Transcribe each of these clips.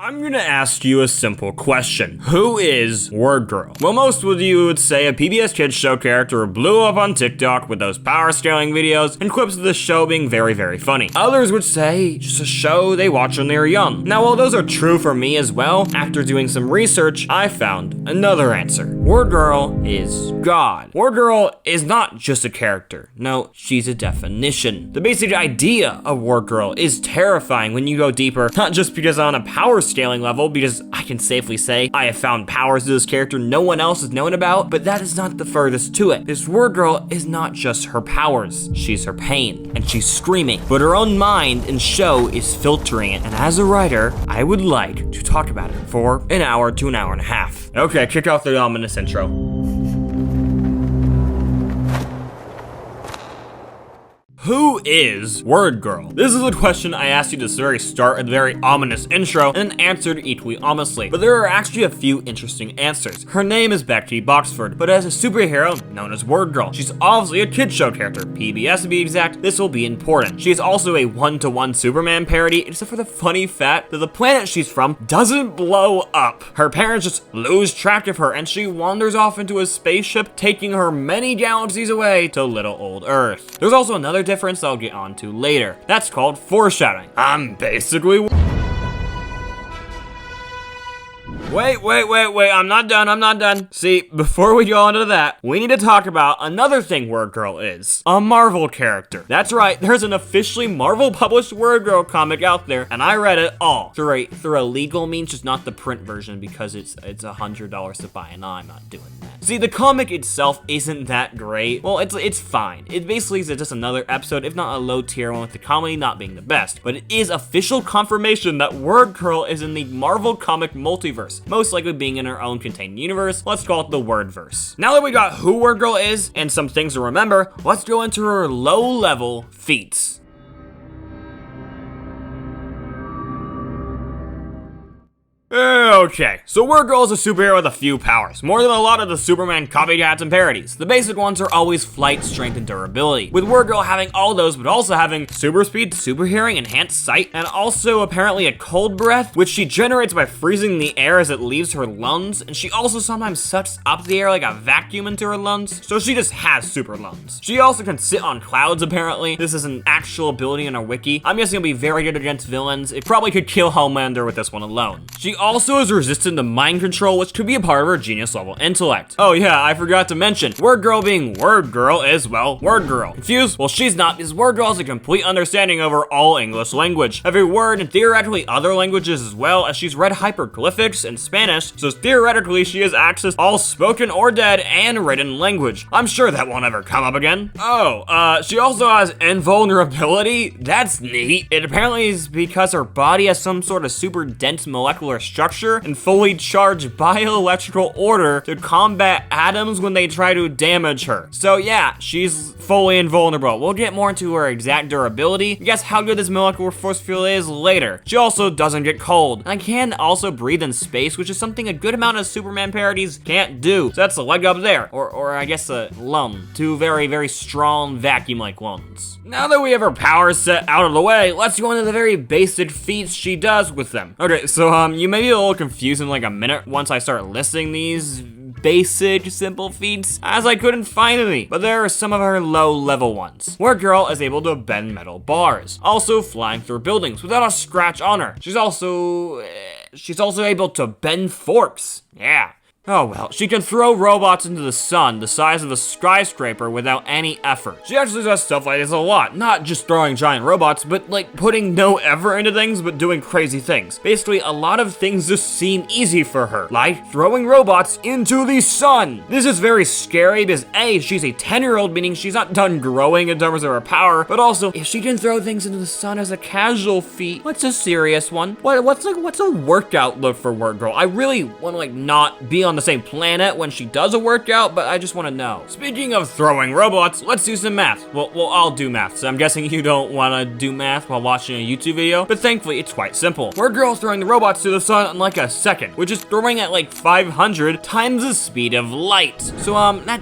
I'm gonna ask you a simple question. Who is Wordgirl? Well, most of you would say a PBS Kids show character who blew up on TikTok with those power scaling videos and clips of the show being very, very funny. Others would say just a show they watched when they were young. Now, while those are true for me as well, after doing some research, I found another answer. Wordgirl is God. Wordgirl is not just a character. No, she's a definition. The basic idea of Wordgirl is terrifying when you go deeper, not just because on a power scaling level, because I can safely say I have found powers to this character no one else has known about, but that is not the furthest to it. This Wordgirl is not just her powers, she's her pain, and she's screaming, but her own mind and show is filtering it, and as a writer, I would like to talk about it for an hour to an hour and a half. Okay, kick off the ominous intro. Who is Wordgirl? This is a question I asked you at the very start of the very ominous intro and answered equally ominously, but there are actually a few interesting answers. Her name is Becky Boxford, but as a superhero known as Wordgirl, she's obviously a kid show character, PBS to be exact. This will be important. She is also a one-to-one Superman parody, except for the funny fact that the planet she's from doesn't blow up. Her parents just lose track of her and she wanders off into a spaceship, taking her many galaxies away to little old Earth. There's also another difference I'll get onto later. That's called foreshadowing. I'm basically... Wait, I'm not done. See, before we go on to that, we need to talk about another thing Wordgirl is. A Marvel character. That's right, there's an officially Marvel-published Wordgirl comic out there, and I read it all. Through a legal means, just not the print version, because it's $100 to buy, and I'm not doing that. See, the comic itself isn't that great. Well, it's fine. It basically is just another episode, if not a low-tier one, with the comedy not being the best. But it is official confirmation that Wordgirl is in the Marvel comic multiverse, most likely being in her own contained universe. Let's call it the Wordverse. Now that we got who Wordgirl is and some things to remember, let's go into her low-level feats. Okay, so Wordgirl is a superhero with a few powers, more than a lot of the Superman copycats and parodies. The basic ones are always flight, strength, and durability, with Wordgirl having all those, but also having super speed, super hearing, enhanced sight, and also apparently a cold breath, which she generates by freezing the air as it leaves her lungs, and she also sometimes sucks up the air like a vacuum into her lungs, so she just has super lungs. She also can sit on clouds, apparently. This is an actual ability in our wiki. I'm guessing it'll be very good against villains. It probably could kill Homelander with this one alone. She also is resistant to mind control, which could be a part of her genius level intellect. Oh yeah, I forgot to mention, Wordgirl being Wordgirl is, well, Wordgirl. Confused? Well, she's not, because Wordgirl has a complete understanding over all English language, every word, and theoretically other languages as well, as she's read hieroglyphics in Spanish, so theoretically she has access to all spoken or dead and written language. I'm sure that won't ever come up again. Oh, she also has invulnerability. That's neat. It apparently is because her body has some sort of super dense molecular structure and fully charged bioelectrical order to combat atoms when they try to damage her. So yeah, she's fully invulnerable. We'll get more into her exact durability. Guess how good this molecular force field is later. She also doesn't get cold, and can also breathe in space, which is something a good amount of Superman parodies can't do. So that's a leg up there, or I guess a lung. Two very, very strong vacuum-like lungs. Now that we have her powers set out of the way, let's go into the very basic feats she does with them. Okay, so you may be a little confused in like a minute once I start listing these basic, simple feats, as I couldn't find any, but there are some of her low-level ones. Wordgirl is able to bend metal bars, also flying through buildings without a scratch on her. She's also able to bend forks. Yeah. Oh well, she can throw robots into the sun the size of a skyscraper without any effort. She actually does stuff like this a lot, not just throwing giant robots, but like putting no effort into things, but doing crazy things. Basically, a lot of things just seem easy for her, like throwing robots into the sun. This is very scary because A, she's a 10-year-old, meaning she's not done growing in terms of her power, but also, if she can throw things into the sun as a casual feat, what's a serious one? What's a workout look for Wordgirl? I really want to like not be on on the same planet when she does a workout, but I just want to know. Speaking of throwing robots, let's do some math. Well, I'll do math, so I'm guessing you don't want to do math while watching a YouTube video, but thankfully it's quite simple. Wordgirl throwing the robots to the sun in like a second, which is throwing at like 500 times the speed of light. So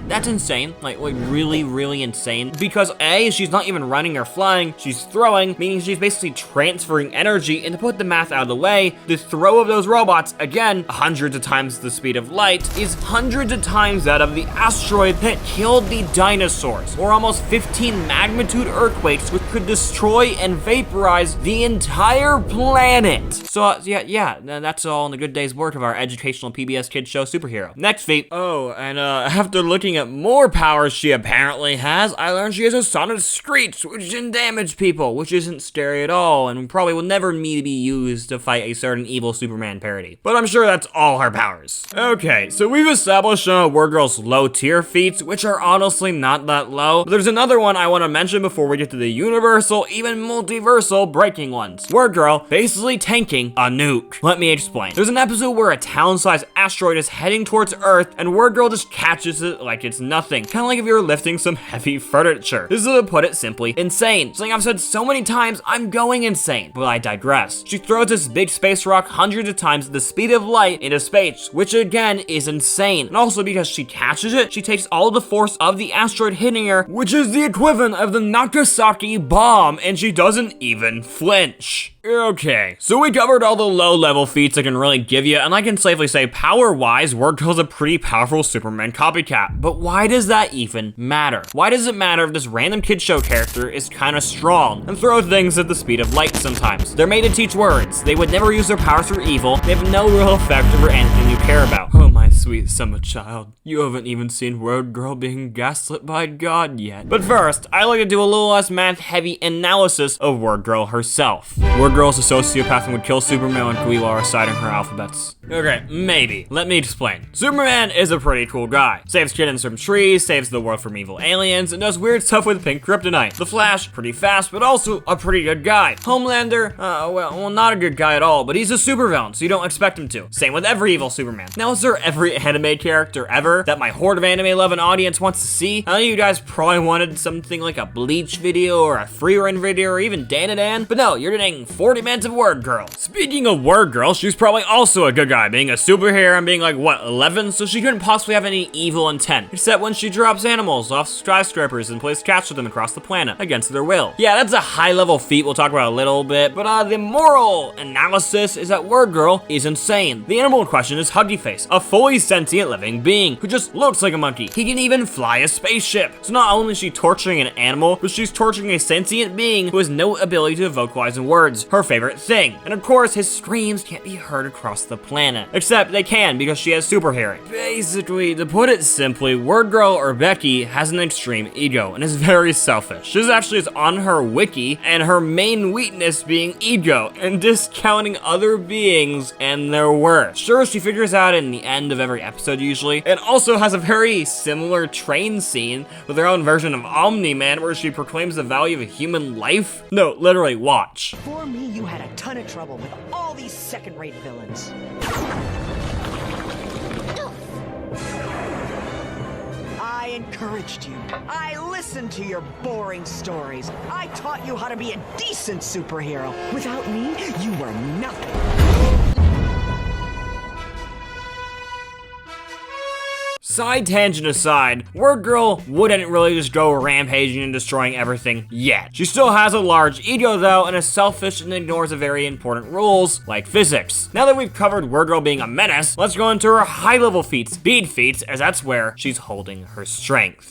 that's insane, like really insane, because A, she's not even running or flying, she's throwing, meaning she's basically transferring energy. And to put the math out of the way, the throw of those robots, again, hundreds of times the speed of light, is hundreds of times that of the asteroid that killed the dinosaurs, or almost 15 magnitude earthquakes, which could destroy and vaporize the entire planet. So yeah, that's all in the good day's work of our educational PBS kids show Superhero. Next feat. Oh, and after looking at more powers she apparently has, I learned she has a sonic screech, which can damage people, which isn't scary at all, and probably will never need to be used to fight a certain evil Superman parody. But I'm sure that's all her powers. Okay, so we've established some of Wordgirl's low tier feats, which are honestly not that low, but there's another one I want to mention before we get to the universal, even multiversal breaking ones. Wordgirl basically tanking a nuke. Let me explain. There's an episode where a town-sized asteroid is heading towards Earth, and Wordgirl just catches it like it's nothing. Kind of like if you were lifting some heavy furniture. This is, to put it simply, insane. Something I've said so many times, I'm going insane, but I digress. She throws this big space rock hundreds of times the speed of light into space, which again is insane. And also because she catches it, she takes all the force of the asteroid hitting her, which is the equivalent of the Nagasaki bomb, and she doesn't even flinch. Okay, so we covered all the low-level feats I can really give you, and I can safely say, power-wise, Wordgirl's a pretty powerful Superman copycat. But why does that even matter? Why does it matter if this random kid show character is kind of strong and throw things at the speed of light sometimes? They're made to teach words. They would never use their powers for evil. They have no real effect over anything you care about. Oh, my sweet summer child. You haven't even seen Wordgirl being gaslit by God yet. But first, I like to do a little less math-heavy analysis of Wordgirl herself. Wordgirl's a sociopath and would kill Superman on Glee while reciting her alphabets. Okay, maybe. Let me explain. Superman is a pretty cool guy. Saves kittens from trees, saves the world from evil aliens, and does weird stuff with pink kryptonite. The Flash, pretty fast, but also a pretty good guy. Homelander, well, not a good guy at all, but he's a supervillain, so you don't expect him to. Same with every evil Superman. Now, is there every anime character ever that my horde of anime-loving audience wants to see? I know you guys probably wanted something like a Bleach video, or a Freerun video, or even Dan, but no, you're getting 40 minutes of Wordgirl. Speaking of Wordgirl, she's probably also a good guy, being a superhero and being like, what, 11? So she couldn't possibly have any evil intent, except when she drops animals off skyscrapers and plays catch with them across the planet against their will. Yeah, that's a high-level feat we'll talk about a little bit, but the moral analysis is that Wordgirl is insane. The animal in question is Huggy Face, a fully sentient living being who just looks like a monkey. He can even fly a spaceship. So not only is she torturing an animal, but she's torturing a sentient being who has no ability to vocalize in words, her favorite thing. And of course, his screams can't be heard across the planet. Except they can, because she has super hearing. Basically, to put it simply, Wordgirl, or Becky, has an extreme ego and is very selfish. This actually is on her wiki, and her main weakness being ego and discounting other beings and their worth. Sure, she figures out in the end of every episode usually. It also has a very similar train scene with her own version of Omni-Man where she proclaims the value of a human life. No, literally, watch. Before me, you had a ton of trouble with all these second-rate villains. I encouraged you. I listened to your boring stories. I taught you how to be a decent superhero. Without me, you were nothing. Side tangent aside, Wordgirl wouldn't really just go rampaging and destroying everything yet. She still has a large ego though, and is selfish and ignores a very important rules, like physics. Now that we've covered Wordgirl being a menace, let's go into her high-level feats, speed feats, as that's where she's holding her strength.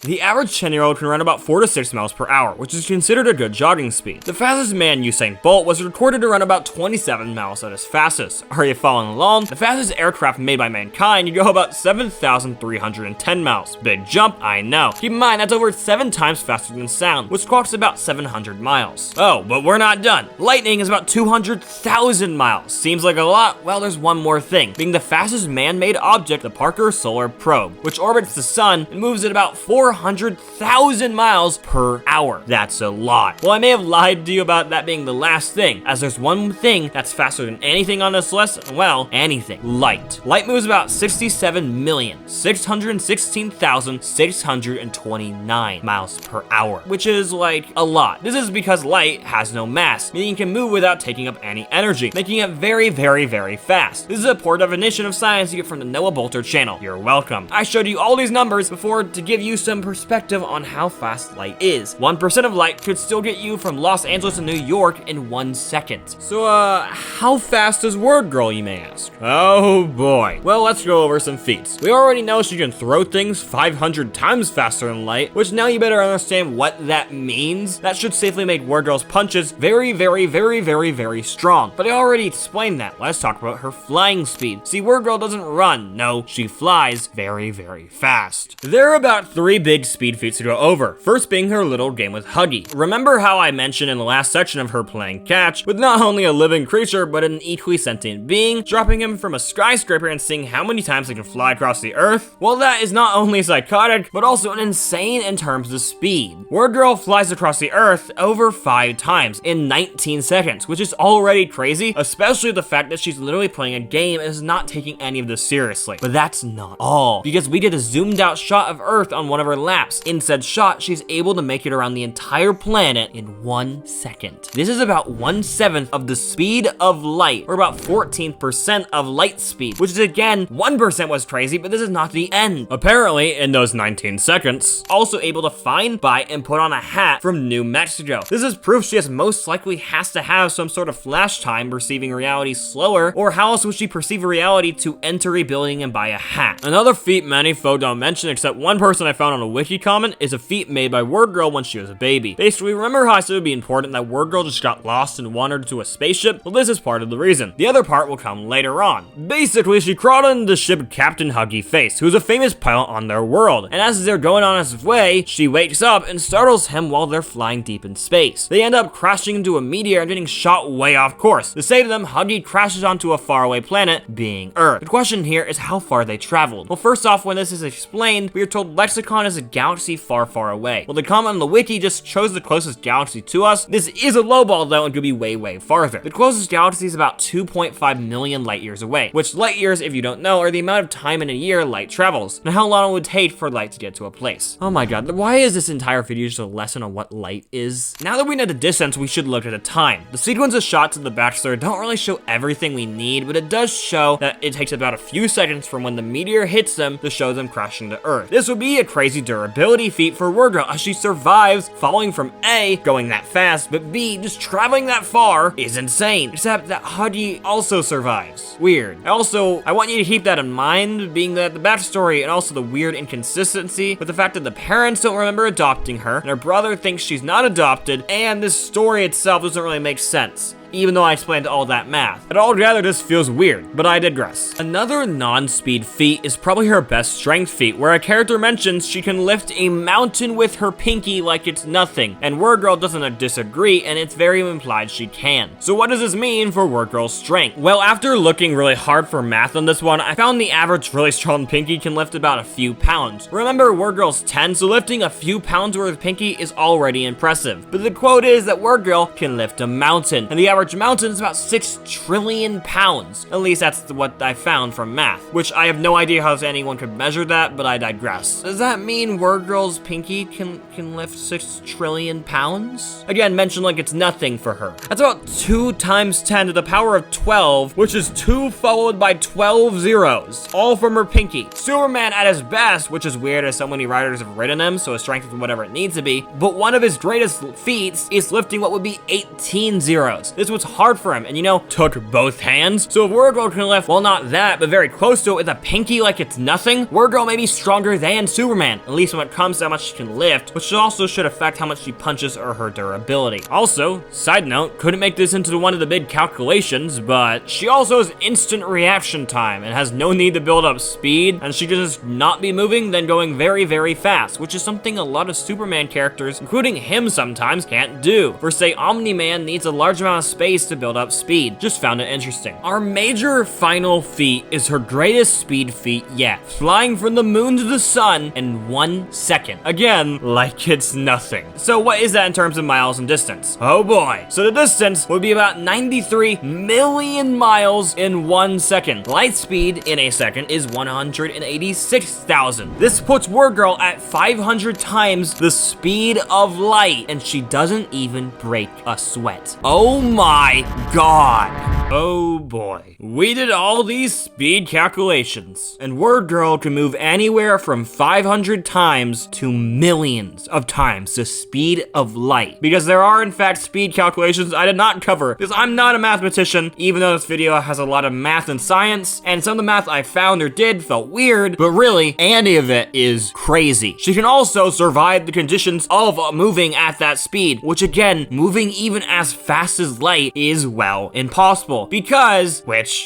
The average 10-year-old can run about 4 to 6 miles per hour, which is considered a good jogging speed. The fastest man, Usain Bolt, was recorded to run about 27 miles at his fastest. Are you following along? The fastest aircraft made by mankind can go about 7,310 miles. Big jump, I know. Keep in mind, that's over 7 times faster than sound, which clocks about 700 miles. Oh, but we're not done. Lightning is about 200,000 miles. Seems like a lot? Well, there's one more thing. Being the fastest man-made object, the Parker Solar Probe, which orbits the sun and moves at about 400 400,000 miles per hour. That's a lot. Well, I may have lied to you about that being the last thing, as there's one thing that's faster than anything on this list. Well, anything. Light. Light moves about 67,616,629 miles per hour, which is like a lot. This is because light has no mass, meaning it can move without taking up any energy, making it very, very, very fast. This is a poor definition of science you get from the Noah Boulter channel. You're welcome. I showed you all these numbers before to give you some perspective on how fast light is. 1% of light could still get you from Los Angeles to New York in 1 second. So, how fast is Wordgirl, you may ask? Oh boy. Well, let's go over some feats. We already know she can throw things 500 times faster than light, which now you better understand what that means. That should safely make Wordgirl's punches very, very, very, very, very strong. But I already explained that. Let's talk about her flying speed. See, Wordgirl doesn't run. No, she flies very, very fast. There are about 3 big speed feats to go over. First being her little game with Huggy. Remember how I mentioned in the last section of her playing catch with not only a living creature, but an equally sentient being, dropping him from a skyscraper and seeing how many times he can fly across the earth? Well, that is not only psychotic, but also insane in terms of speed. Wordgirl flies across the earth over 5 times in 19 seconds, which is already crazy, especially the fact that she's literally playing a game and is not taking any of this seriously. But that's not all, because we did a zoomed out shot of Earth on one of her laps. In said shot, she's able to make it around the entire planet in 1 second. This is about 1/7 of the speed of light, or about 14% of light speed, which is again, 1% was crazy, but this is not the end. Apparently, in those 19 seconds, also able to find, buy, and put on a hat from New Mexico. This is proof she most likely has to have some sort of flash time perceiving reality slower, or how else would she perceive reality to enter a building and buy a hat? Another feat many folk don't mention, except one person I found on a wiki comment, is a feat made by Wordgirl when she was a baby. Basically, remember how I said it would be important that Wordgirl just got lost and wandered to a spaceship? Well, this is part of the reason. The other part will come later on. Basically, she crawled into the ship Captain Huggy Face, who's a famous pilot on their world, and as they're going on his way, she wakes up and startles him while they're flying deep in space. They end up crashing into a meteor and getting shot way off course. To save them, Huggy crashes onto a faraway planet, being Earth. The question here is how far they traveled. Well, first off, when this is explained, we are told Lexicon is a galaxy far, far away. Well, the comment on the wiki just chose the closest galaxy to us. This is a lowball though, and could be way, way farther. The closest galaxy is about 2.5 million light years away, which light years, if you don't know, are the amount of time in a year light travels, and how long it would take for light to get to a place. Oh my god, why is this entire video just a lesson on what light is? Now that we know the distance, we should look at the time. The sequence of shots in the backstory don't really show everything we need, but it does show that it takes about a few seconds from when the meteor hits them to show them crashing to Earth. This would be a crazy durability feat for Wordgirl, as she survives falling from A, going that fast, but B, just traveling that far is insane. Except that Huggy also survives. Weird. I want you to keep that in mind, being that the backstory and also the weird inconsistency with the fact that the parents don't remember adopting her, and her brother thinks she's not adopted, and this story itself doesn't really make sense, even though I explained all that math. And altogether, this feels weird, but I digress. Another non-speed feat is probably her best strength feat, where a character mentions she can lift a mountain with her pinky like it's nothing, and Wordgirl doesn't disagree, and it's very implied she can. So what does this mean for Wordgirl's strength? Well, after looking really hard for math on this one, I found the average really strong pinky can lift about a few pounds. Remember, Wordgirl's 10, so lifting a few pounds worth of pinky is already impressive. But the quote is that Wordgirl can lift a mountain, and the average mountain is about 6 trillion pounds. At least that's what I found from math, which I have no idea how anyone could measure that, but I digress. Does that mean Wordgirl's pinky can lift 6 trillion pounds? Again, mentioned like it's nothing for her. That's about 2 times 10 to the power of 12, which is 2 followed by 12 zeros, all from her pinky. Superman at his best, which is weird as so many writers have written him, so his strength is whatever it needs to be, but one of his greatest feats is lifting what would be 18 zeros. This was hard for him, and took both hands. So if Wordgirl can lift, well, not that, but very close to it with a pinky like it's nothing, Wordgirl may be stronger than Superman, at least when it comes to how much she can lift, which also should affect how much she punches or her durability. Also, side note, couldn't make this into one of the big calculations, but she also has instant reaction time and has no need to build up speed, and she can just not be moving, then going very, very fast, which is something a lot of Superman characters, including him sometimes, can't do. For say, Omni-Man needs a large amount of space space to build up speed. Just found it interesting. Our major final feat is her greatest speed feat yet, flying from the moon to the sun in 1 second. Again, like it's nothing. So what is that in terms of miles and distance? Oh boy. So the distance would be about 93 million miles in 1 second. Light speed in a second is 186,000. This puts Wordgirl at 500 times the speed of light, and she doesn't even break a sweat. Oh my god. Oh boy. We did all these speed calculations, and Wordgirl can move anywhere from 500 times to millions of times the speed of light. Because there are in fact speed calculations I did not cover, because I'm not a mathematician, even though this video has a lot of math and science, and some of the math I found or did felt weird, but really, any of it is crazy. She can also survive the conditions of moving at that speed, which again, moving even as fast as light is, well, impossible. Because,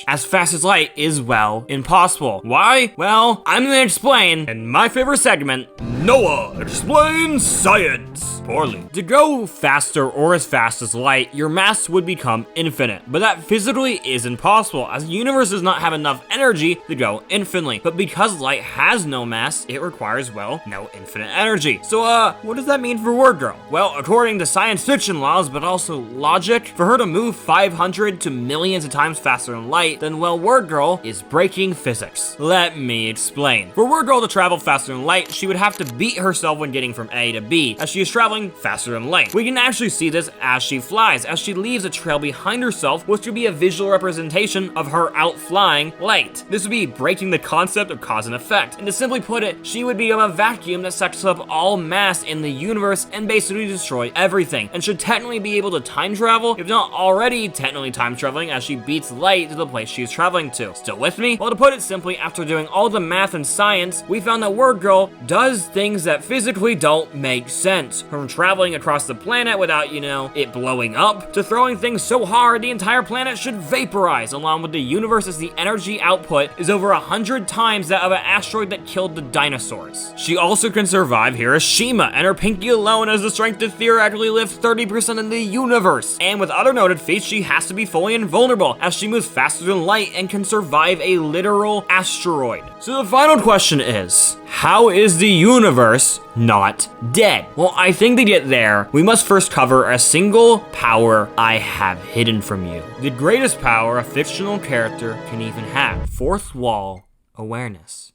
as fast as light is, well, impossible. Why? Well, I'm gonna explain in my favorite segment, Noah Explains Science. Poorly. To go faster or as fast as light, your mass would become infinite, but that physically is impossible, as the universe does not have enough energy to go infinitely. But because light has no mass, it requires, well, no infinite energy. So, what does that mean for Wordgirl? Well, according to science fiction laws, but also logic, for her to move 500 to millions of times faster than light, then, well, Wordgirl is breaking physics. Let me explain. For Wordgirl to travel faster than light, she would have to beat herself when getting from A to B, as she is traveling faster than light. We can actually see this as she flies, as she leaves a trail behind herself, which would be a visual representation of her outflying light. This would be breaking the concept of cause and effect. And to simply put it, she would become a vacuum that sucks up all mass in the universe and basically destroy everything, and should technically be able to time travel, if not already technically time traveling, as she beats light to the place she is traveling to. Still with me? Well, to put it simply, after doing all the math and science, we found that Wordgirl does things that physically don't make sense. From traveling across the planet without, it blowing up, to throwing things so hard the entire planet should vaporize, along with the universe, as the energy output is over 100 times that of an asteroid that killed the dinosaurs. She also can survive Hiroshima, and her pinky alone has the strength to theoretically lift 30% of the universe. And with other noted feats, she has to be fully invulnerable, as she moves faster than light and can survive a literal asteroid. So the final question is, how is the universe not dead? Well, I think to get there, we must first cover a single power I have hidden from you. The greatest power a fictional character can even have. Fourth wall awareness.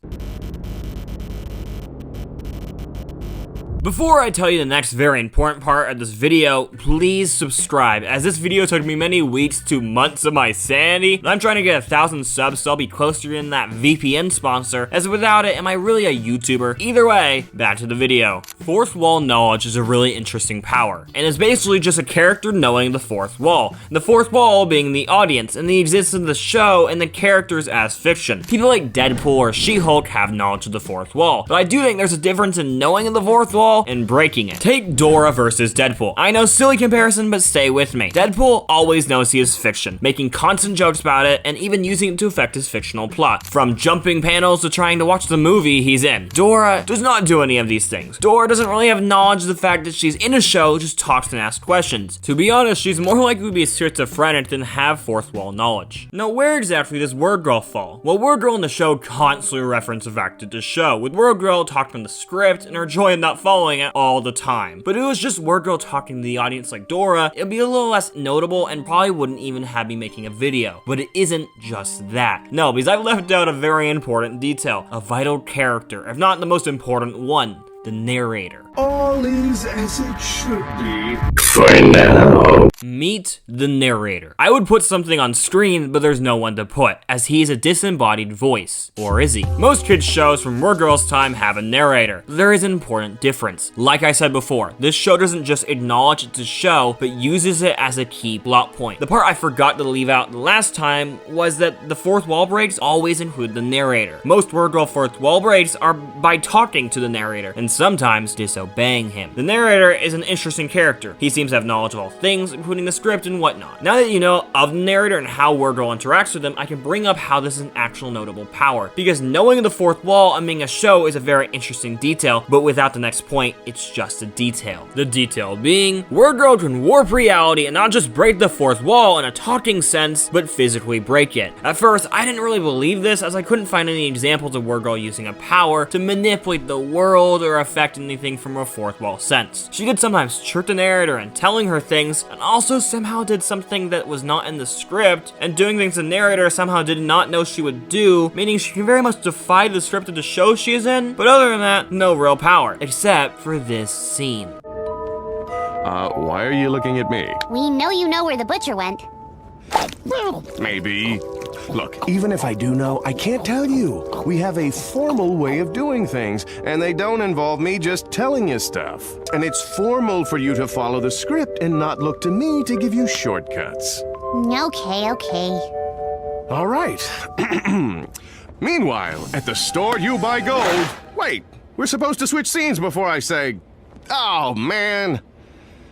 Before I tell you the next very important part of this video, please subscribe, as this video took me many weeks to months of my sanity, and I'm trying to get 1,000 subs, so I'll be closer than that VPN sponsor, as without it, am I really a YouTuber? Either way, back to the video. Fourth wall knowledge is a really interesting power, and it's basically just a character knowing the fourth wall. The fourth wall being the audience, and the existence of the show and the characters as fiction. People like Deadpool or She-Hulk have knowledge of the fourth wall, but I do think there's a difference in knowing the fourth wall and breaking it. Take Dora versus Deadpool. I know, silly comparison, but stay with me. Deadpool always knows he is fiction, making constant jokes about it and even using it to affect his fictional plot, from jumping panels to trying to watch the movie he's in. Dora does not do any of these things. Dora doesn't really have knowledge of the fact that she's in a show, just talks and asks questions. To be honest, she's more likely to be schizophrenic than have fourth wall knowledge. Now, where exactly does Wordgirl fall? Well, Wordgirl in the show constantly reference the fact of the show, with Wordgirl talking in the script and her joy in not following it all the time. But if it was just Wordgirl talking to the audience like Dora, it'd be a little less notable and probably wouldn't even have me making a video. But it isn't just that. No, because I've left out a very important detail, a vital character, if not the most important one, the narrator. All is as it should be. For now. Meet the narrator. I would put something on screen, but there's no one to put, as he's a disembodied voice. Or is he? Most kids' shows from Wordgirl's time have a narrator. There is an important difference. Like I said before, this show doesn't just acknowledge it's a show, but uses it as a key plot point. The part I forgot to leave out the last time was that the fourth wall breaks always include the narrator. Most Wordgirl fourth wall breaks are by talking to the narrator, and sometimes disobeying disobeying him. The narrator is an interesting character. He seems to have knowledge of all things, including the script and whatnot. Now that you know of the narrator and how Wordgirl interacts with him, I can bring up how this is an actual notable power. Because knowing the fourth wall and being a show is a very interesting detail, but without the next point, it's just a detail. The detail being, Wordgirl can warp reality and not just break the fourth wall in a talking sense, but physically break it. At first, I didn't really believe this as I couldn't find any examples of Wordgirl using a power to manipulate the world or affect anything from a fourth wall sense. She did sometimes trick the narrator and telling her things, and also somehow did something that was not in the script, and doing things the narrator somehow did not know she would do, meaning she can very much defy the script of the show she is in, but other than that, no real power, except for this scene. Why are you looking at me? We know you know where the butcher went. Well, maybe. Look, Even if I do know, I can't tell you. We have a formal way of doing things, and they don't involve me just telling you stuff. and it's formal for you to follow the script and not look to me to give you shortcuts. Okay. All right. Meanwhile, at the store you buy gold. Wait, we're supposed to switch scenes before I say, oh man.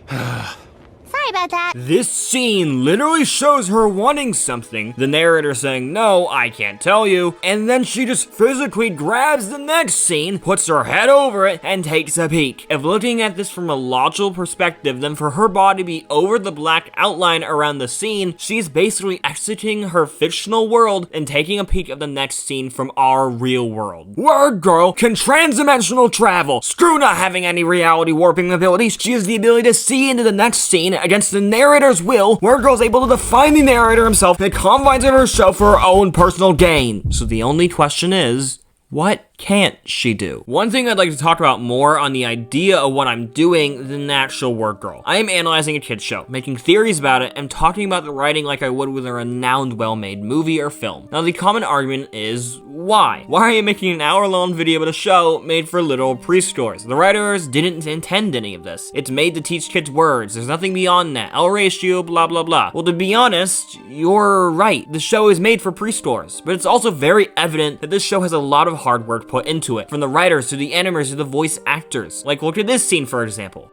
Sorry about that. This scene literally shows her wanting something, the narrator saying, no, I can't tell you, and then she just physically grabs the next scene, puts her head over it, and takes a peek. If looking at this from a logical perspective, then for her body to be over the black outline around the scene, she's basically exiting her fictional world and taking a peek of the next scene from our real world. Wordgirl can transdimensional travel. Screw not having any reality warping abilities, she has the ability to see into the next scene against the narrator's will. Wordgirl's able to define the narrator himself in the confines of her show for her own personal gain. So the only question is, what can't she do? One thing I'd like to talk about more on the idea of what I'm doing than the actual Wordgirl. I am analyzing a kid's show, making theories about it, and talking about the writing like I would with a renowned well-made movie or film. Now the common argument is, why? Why are you making an hour-long video about a show made for little preschoolers? The writers didn't intend any of this. It's made to teach kids words, there's nothing beyond that. L ratio, blah blah blah. Well, to be honest, you're right. The show is made for preschoolers, but it's also very evident that this show has a lot of hard work put into it, from the writers to the animators to the voice actors. Like, look at this scene, for example.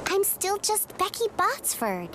I'm still just Becky Botsford.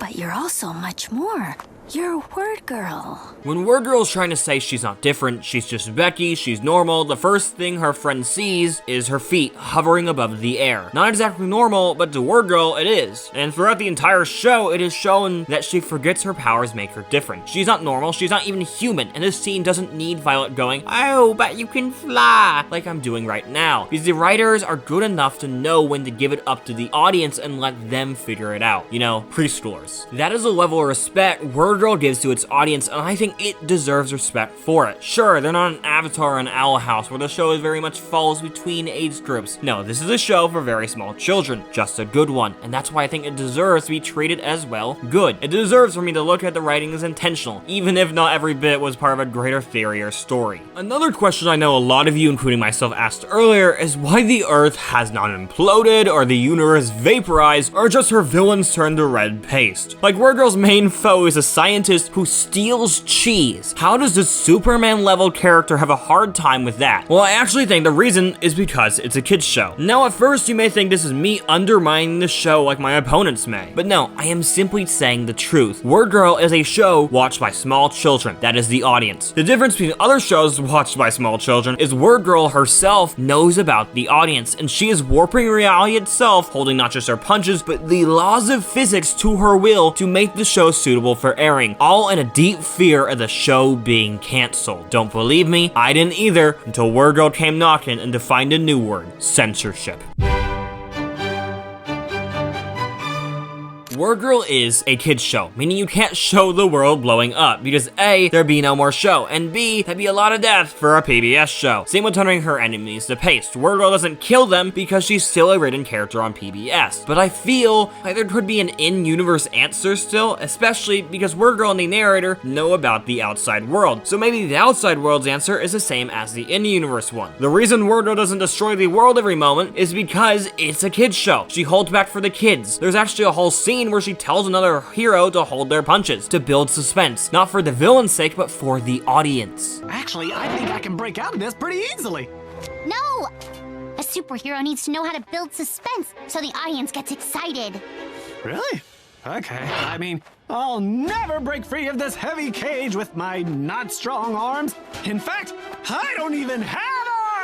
But you're also much more. You're Wordgirl. When Wordgirl's trying to say she's not different, she's just Becky, she's normal, the first thing her friend sees is her feet hovering above the air. Not exactly normal, but to Wordgirl, it is. And throughout the entire show, it is shown that she forgets her powers make her different. She's not normal, she's not even human, and this scene doesn't need Violet going, oh, but you can fly, like I'm doing right now. Because the writers are good enough to know when to give it up to the audience and let them figure it out. You know, preschoolers. That is a level of respect Wordgirl gives to its audience, and I think it deserves respect for it. Sure, they're not an Avatar or an Owl House, where the show is very much falls between age groups. No, this is a show for very small children, just a good one, and that's why I think it deserves to be treated as, well, good. It deserves for me to look at the writing as intentional, even if not every bit was part of a greater theory or story. Another question I know a lot of you, including myself, asked earlier is why the Earth has not imploded, or the universe vaporized, or just her villains turned to red paste. Like, Wordgirl's main foe is a scientist who steals cheese. How does this Superman level character have a hard time with that? Well, I actually think the reason is because it's a kid's show. Now, at first you may think this is me undermining the show like my opponents may, but no, I am simply saying the truth. Wordgirl is a show watched by small children. That is the audience. The difference between other shows watched by small children is Wordgirl herself knows about the audience, and she is warping reality itself, holding not just her punches, but the laws of physics to her will to make the show suitable for airing. All in a deep fear of the show being canceled. Don't believe me? I didn't either until Wordgirl came knocking and defined a new word: censorship. Wordgirl is a kid's show, meaning you can't show the world blowing up, because A, there'd be no more show, and B, that'd be a lot of death for a PBS show. Same with turning her enemies to paste. Wordgirl doesn't kill them because she's still a written character on PBS. But I feel like there could be an in-universe answer still, especially because Wordgirl and the narrator know about the outside world. So maybe the outside world's answer is the same as the in-universe one. The reason Wordgirl doesn't destroy the world every moment is because it's a kid's show. She holds back for the kids. There's actually a whole scene where she tells another hero to hold their punches, to build suspense, not for the villain's sake, but for the audience. Actually, I think I can break out of this pretty easily. No! A superhero needs to know how to build suspense so the audience gets excited. Really? Okay, I mean, I'll never break free of this heavy cage with my not strong arms. In fact, I don't even have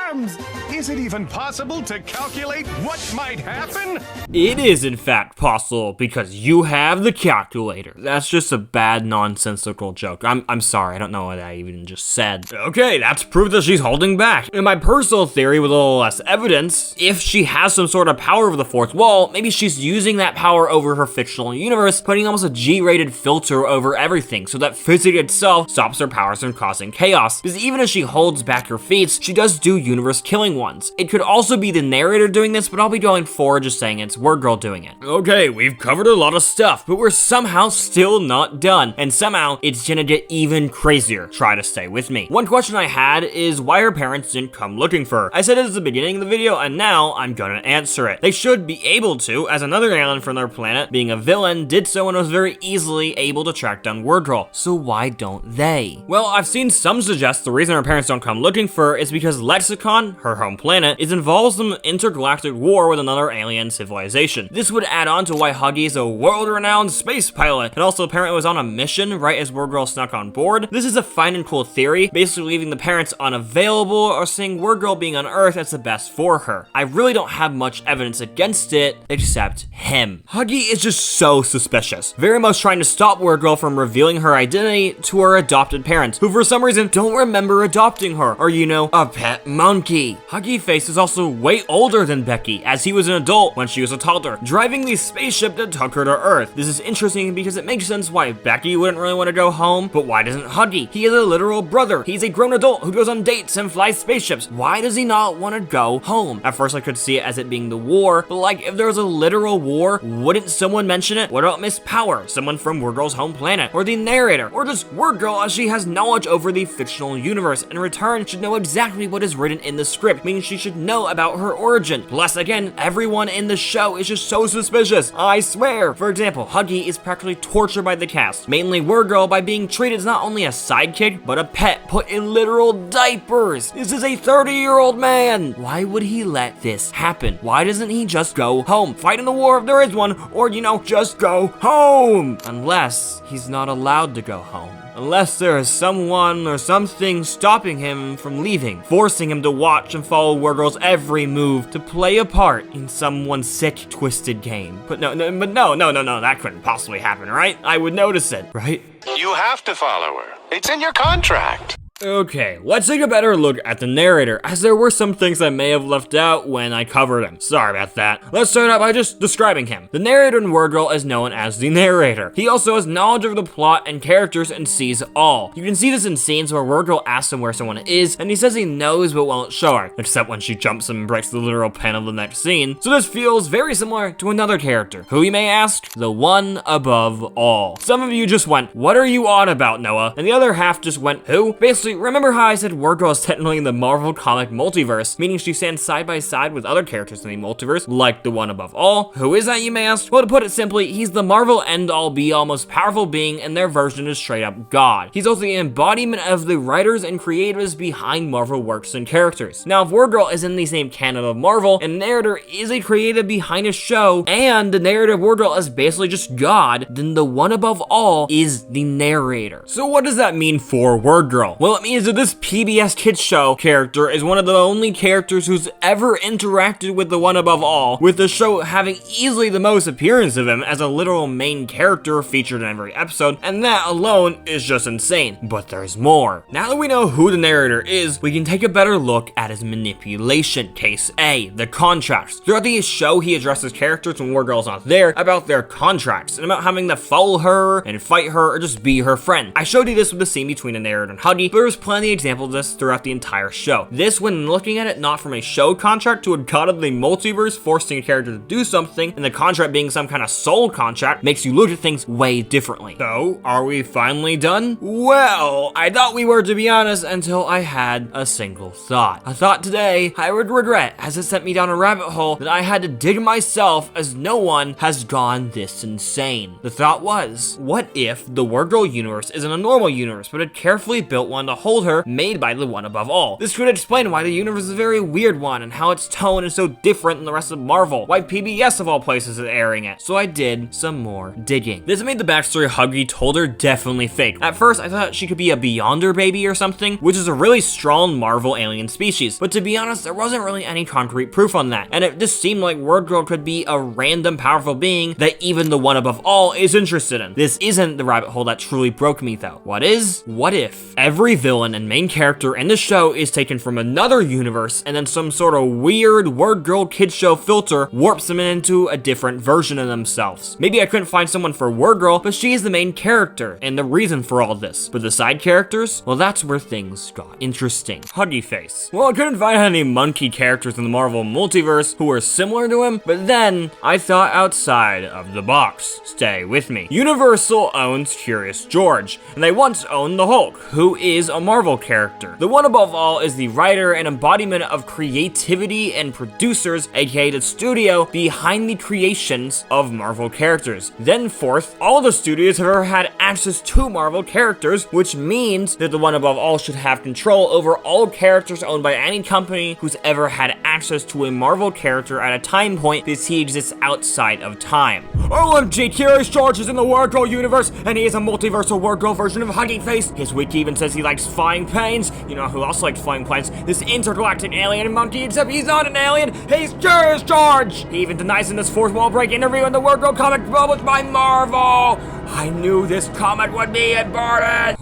arms! Is it even possible to calculate what might happen? It is in fact possible because you have the calculator. That's just a bad nonsensical joke. I'm sorry, I don't know what I even just said. Okay, that's proof that she's holding back. In my personal theory with a little less evidence, if she has some sort of power over the fourth wall, maybe she's using that power over her fictional universe, putting almost a G-rated filter over everything so that physics itself stops her powers from causing chaos. Because even as she holds back her feats, she does do universe-killing ones. It could also be the narrator doing this, but I'll be going forward just saying it's Wordgirl doing it. Okay, we've covered a lot of stuff, but we're somehow still not done, and somehow it's gonna get even crazier. Try to stay with me. One question I had is why her parents didn't come looking for her. I said it at the beginning of the video, and now I'm gonna answer it. They should be able to, as another alien from their planet, being a villain, did so and was very easily able to track down Wordgirl. So why don't they? Well, I've seen some suggest the reason her parents don't come looking for her is because Lexicon, her home planet, is involved in an intergalactic war with another alien civilization. This would add on to why Huggy is a world-renowned space pilot, and also apparently was on a mission right as Wordgirl snuck on board. This is a fine and cool theory, basically leaving the parents unavailable or seeing Wordgirl being on Earth as the best for her. I really don't have much evidence against it, except him. Huggy is just so suspicious, very much trying to stop Wordgirl from revealing her identity to her adopted parents, who for some reason don't remember adopting her, or you know, a pet monkey. Huggy Face is also way older than Becky, as he was an adult when she was a toddler, driving the spaceship that took her to Earth. This is interesting because it makes sense why Becky wouldn't really want to go home, but why doesn't Huggy? He is a literal brother. He's a grown adult who goes on dates and flies spaceships. Why does he not want to go home? At first I could see it as it being the war, but like if there was a literal war, wouldn't someone mention it? What about Miss Power, someone from Wordgirl's home planet, or the narrator, or just Wordgirl as she has knowledge over the fictional universe, and in return should know exactly what is written in the script, meaning she should know about her origin. Plus again, everyone in the show is just so suspicious, I swear. For example, Huggy is practically tortured by the cast, mainly Wordgirl, by being treated as not only a sidekick, but a pet, put in literal diapers. This is a 30-year-old man. Why would he let this happen? Why doesn't he just go home, fight in the war if there is one, or you know, just go home? Unless he's not allowed to go home. Unless there is someone or something stopping him from leaving, forcing him to watch and follow Wordgirl's every move to play a part in someone's sick, twisted game. But no, that couldn't possibly happen, right? I would notice it, right? You have to follow her. It's in your contract. Okay, let's take a better look at the narrator, as there were some things I may have left out when I covered him. Sorry about that. Let's start out by just describing him. The narrator in Wordgirl is known as the narrator. He also has knowledge of the plot and characters and sees all. You can see this in scenes where Wordgirl asks him where someone is, and he says he knows but won't show her, except when she jumps him and breaks the literal pen of the next scene. So this feels very similar to another character, who you may ask, the one above all. Some of you just went, what are you on about, Noah? And the other half just went, who? Basically, remember how I said Wordgirl is technically in the Marvel comic multiverse, meaning she stands side by side with other characters in the multiverse, like the one above all? Who is that, you may ask? Well, to put it simply, he's the Marvel end-all be-all most powerful being, and their version is straight up God. He's also the embodiment of the writers and creators behind Marvel works and characters. Now, if Wordgirl is in the same canon of Marvel, and narrator is a creative behind a show, and the narrative Wordgirl is basically just God, then the one above all is the narrator. So what does that mean for Wordgirl? Well, it means that this PBS Kids show character is one of the only characters who's ever interacted with the one above all, with the show having easily the most appearance of him as a literal main character featured in every episode, and that alone is just insane. But there's more. Now that we know who the narrator is, we can take a better look at his manipulation. Case A, the contracts. Throughout the show, he addresses characters when Wordgirl's not there about their contracts, and about having to follow her and fight her or just be her friend. I showed you this with the scene between the narrator and Huggy, but there's plenty of examples of this throughout the entire show. This, when looking at it not from a show contract to a god of the multiverse forcing a character to do something, and the contract being some kind of soul contract, makes you look at things way differently. So, are we finally done? Well, I thought we were, to be honest, until I had a single thought. A thought today I would regret, as it sent me down a rabbit hole that I had to dig myself, as no one has gone this insane. The thought was, what if the Wordgirl universe isn't a normal universe, but a carefully built one to hold her made by the one above all. This could explain why the universe is a very weird one and how its tone is so different than the rest of Marvel, why PBS of all places is airing it. So I did some more digging. This made the backstory Huggy told her definitely fake. At first, I thought she could be a Beyonder baby or something, which is a really strong Marvel alien species, but to be honest, there wasn't really any concrete proof on that, and it just seemed like Wordgirl could be a random powerful being that even the one above all is interested in. This isn't the rabbit hole that truly broke me though. What is? What if every villain and main character in the show is taken from another universe and then some sort of weird Wordgirl kid show filter warps them into a different version of themselves? Maybe I couldn't find someone for Wordgirl, but she is the main character and the reason for all this. But the side characters? Well, that's where things got interesting. Huggy Face. Well, I couldn't find any monkey characters in the Marvel multiverse who were similar to him, but then I thought outside of the box. Stay with me. Universal owns Curious George, and they once owned the Hulk, who is a Marvel character. The one above all is the writer and embodiment of creativity and producers, aka the studio behind the creations of Marvel characters. Then fourth, all the studios have ever had access to Marvel characters, which means that the one above all should have control over all characters owned by any company who's ever had access to a Marvel character at a time point because he exists outside of time. OMG, Curious George is in the Wordgirl universe, and he is a multiversal Wordgirl version of Huggy Face. His wiki even says he likes flying planes. You know who else likes flying planes? This intergalactic alien monkey, except he's not an alien, he's Curious George! He even denies in this fourth wall break interview in the Wordgirl comic published by Marvel! I knew this comic would be important!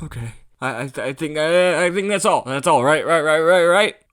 Okay. I think that's all. That's all, right?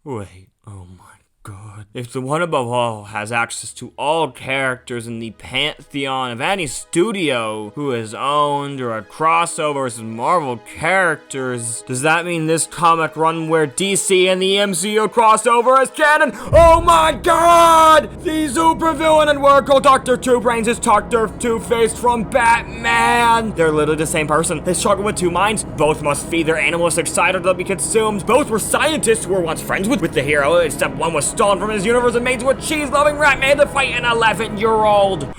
Wait, oh my god. If the one above all has access to all characters in the pantheon of any studio who has owned or had crossovers with Marvel characters, does that mean this comic run where DC and the MCU crossover is canon? Oh my god! The supervillain and Wordgirl Dr. Two Brains is Dr. Two-Face from Batman! They're literally the same person. They struggle with two minds. Both must feed their animalistic side or they'll be consumed. Both were scientists who were once friends with the hero, except one was stolen from his universe and made to a cheese-loving rat man to fight an 11-year-old.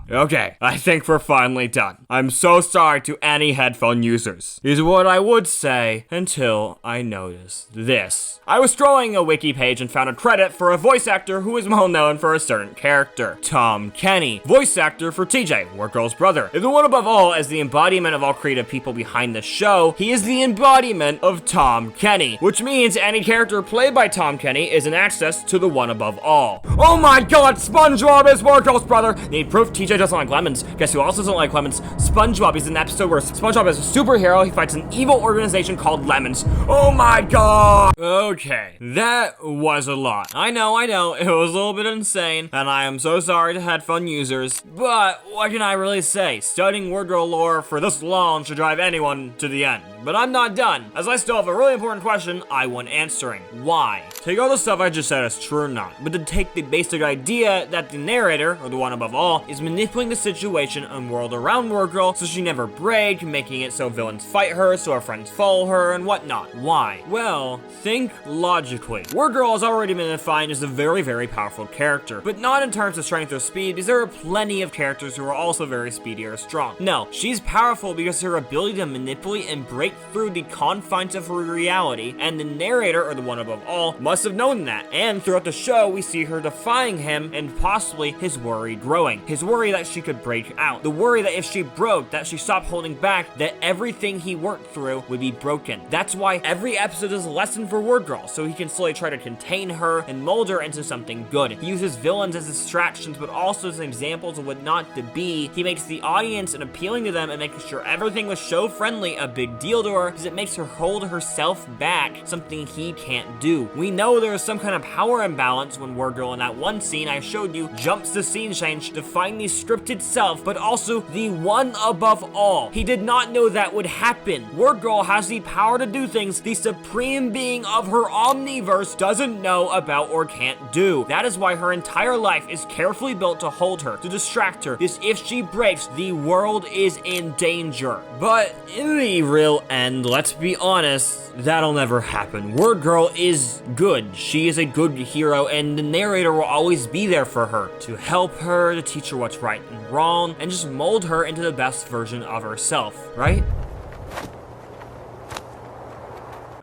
Okay, I think we're finally done. I'm so sorry to any headphone users, is what I would say until I noticed this. I was scrolling a wiki page and found a credit for a voice actor who is well known for a certain character, Tom Kenny, voice actor for TJ, Wordgirl's brother. If the one above all is the embodiment of all creative people behind the show, he is the embodiment of Tom Kenny, which means any character played by Tom Kenny is in access to the one above all. Oh my god, SpongeBob is Wordgirl's brother! Need proof? TJ doesn't like lemons. Guess who also doesn't like lemons? SpongeBob. He's in an episode where SpongeBob is a superhero. He fights an evil organization called Lemons. Oh my god! Okay, that was a lot. I know, it was a little bit insane, and I am so sorry to headphone users, but what can I really say? Studying Wordgirl lore for this long should drive anyone to the end. But I'm not done, as I still have a really important question I want answering. Why? Take all the stuff I just said as true or not, but to take the basic idea that the narrator, or the one above all, is manipulating the situation and world around Wordgirl so she never break, making it so villains fight her, so her friends follow her, and whatnot. Why? Well, think logically. Wordgirl has already been defined as a very, very powerful character, but not in terms of strength or speed, because there are plenty of characters who are also very speedy or strong. No, she's powerful because her ability to manipulate and break through the confines of her reality, and the narrator, or the one above all, must have known that. And throughout the show, we see her defying him and possibly his worry growing. His worry that she could break out. The worry that if she broke, that she stopped holding back, that everything he worked through would be broken. That's why every episode is a lesson for Wordgirl, so he can slowly try to contain her and mold her into something good. He uses villains as distractions, but also as examples of what not to be. He makes the audience and appealing to them and making sure everything was show friendly a big deal to her, because it makes her hold herself back, something he can't do. We know there is some kind of power imbalance when Wordgirl in that one scene I showed you jumps the scene change to find the scripted self, but also the one above all. He did not know that would happen. Wordgirl has the power to do things the supreme being of her omniverse doesn't know about or can't do. That is why her entire life is carefully built to hold her, to distract her, because if she breaks, the world is in danger. But in the real end, let's be honest, that'll never happen. Wordgirl is good. She is a good hero, and the narrator will always be there for her, to help her, to teach her what's right and wrong, and just mold her into the best version of herself, right?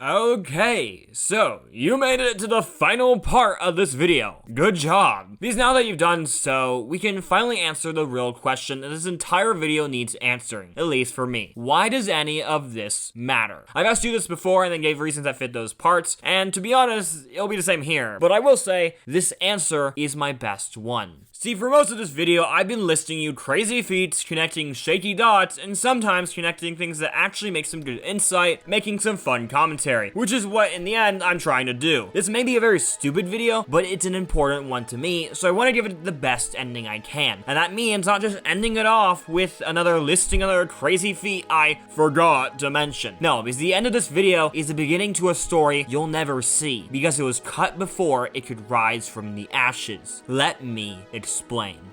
Okay, so you made it to the final part of this video. Good job. Because now that you've done so, we can finally answer the real question that this entire video needs answering, at least for me. Why does any of this matter? I've asked you this before and then gave reasons that fit those parts, and to be honest, it'll be the same here. But I will say, this answer is my best one. See, for most of this video, I've been listing you crazy feats, connecting shaky dots, and sometimes connecting things that actually make some good insight, making some fun commentary, which is what, in the end, I'm trying to do. This may be a very stupid video, but it's an important one to me, so I want to give it the best ending I can. And that means not just ending it off with listing another crazy feat I forgot to mention. No, because the end of this video is the beginning to a story you'll never see, because it was cut before it could rise from the ashes. Let me explain.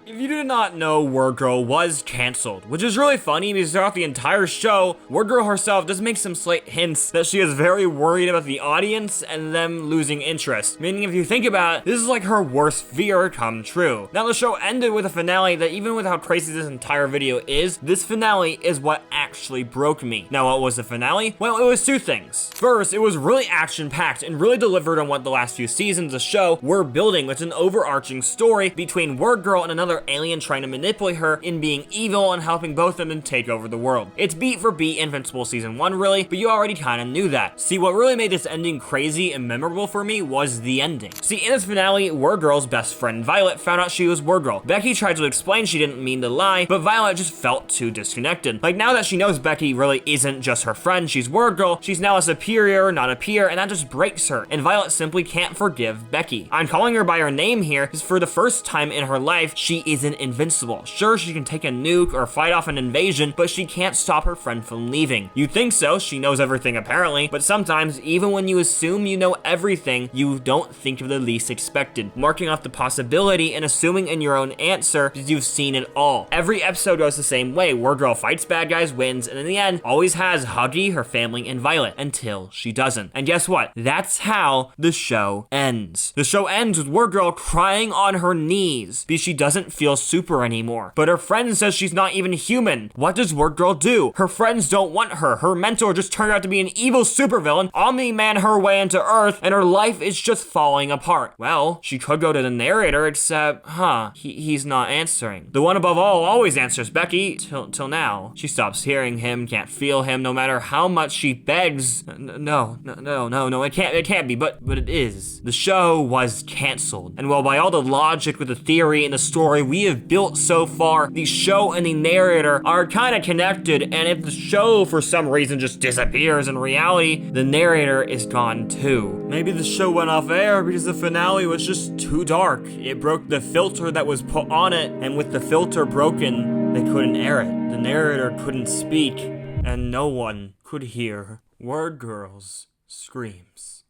If you did not know, Wordgirl was cancelled, which is really funny because throughout the entire show, Wordgirl herself does make some slight hints that she is very worried about the audience and them losing interest. Meaning, if you think about it, this is like her worst fear come true. Now, the show ended with a finale that, even with how crazy this entire video is, this finale is what actually broke me. Now, what was the finale? Well, it was two things. First, it was really action-packed and really delivered on what the last few seasons of the show were building, with an overarching story between Wordgirl and another alien trying to manipulate her in being evil and helping both of them take over the world. It's beat for beat Invincible Season 1, really, but you already kinda knew that. See, what really made this ending crazy and memorable for me was the ending. See, in this finale, Wordgirl's best friend Violet found out she was Wordgirl. Becky tried to explain she didn't mean to lie, but Violet just felt too disconnected. Like, now that she knows Becky really isn't just her friend, she's Wordgirl, she's now a superior, not a peer, and that just breaks her, and Violet simply can't forgive Becky. I'm calling her by her name here because for the first time in her life, she isn't invincible. Sure, she can take a nuke or fight off an invasion, but she can't stop her friend from leaving. You'd think so, she knows everything apparently, but sometimes, even when you assume you know everything, you don't think of the least expected, marking off the possibility and assuming in your own answer because you've seen it all. Every episode goes the same way. Wordgirl fights bad guys, wins, and in the end, always has Huggy, her family, and Violet, until she doesn't. And guess what? That's how the show ends. The show ends with Wordgirl crying on her knees because she doesn't feel super anymore. But her friend says she's not even human. What does Wordgirl do? Her friends don't want her. Her mentor just turned out to be an evil supervillain, Omni-Man her way into Earth, and her life is just falling apart. Well, she could go to the narrator, except, he's not answering. The one above all always answers Becky, till now. She stops hearing him, can't feel him, no matter how much she begs. No, it can't be, but it is. The show was canceled. And well, by all the logic with the theory and the story we have built so far, the show and the narrator are kind of connected, and if the show for some reason just disappears in reality, the narrator is gone too. Maybe the show went off air because the finale was just too dark. It broke the filter that was put on it, and with the filter broken, they couldn't air it. The narrator couldn't speak, and no one could hear Wordgirl's screams.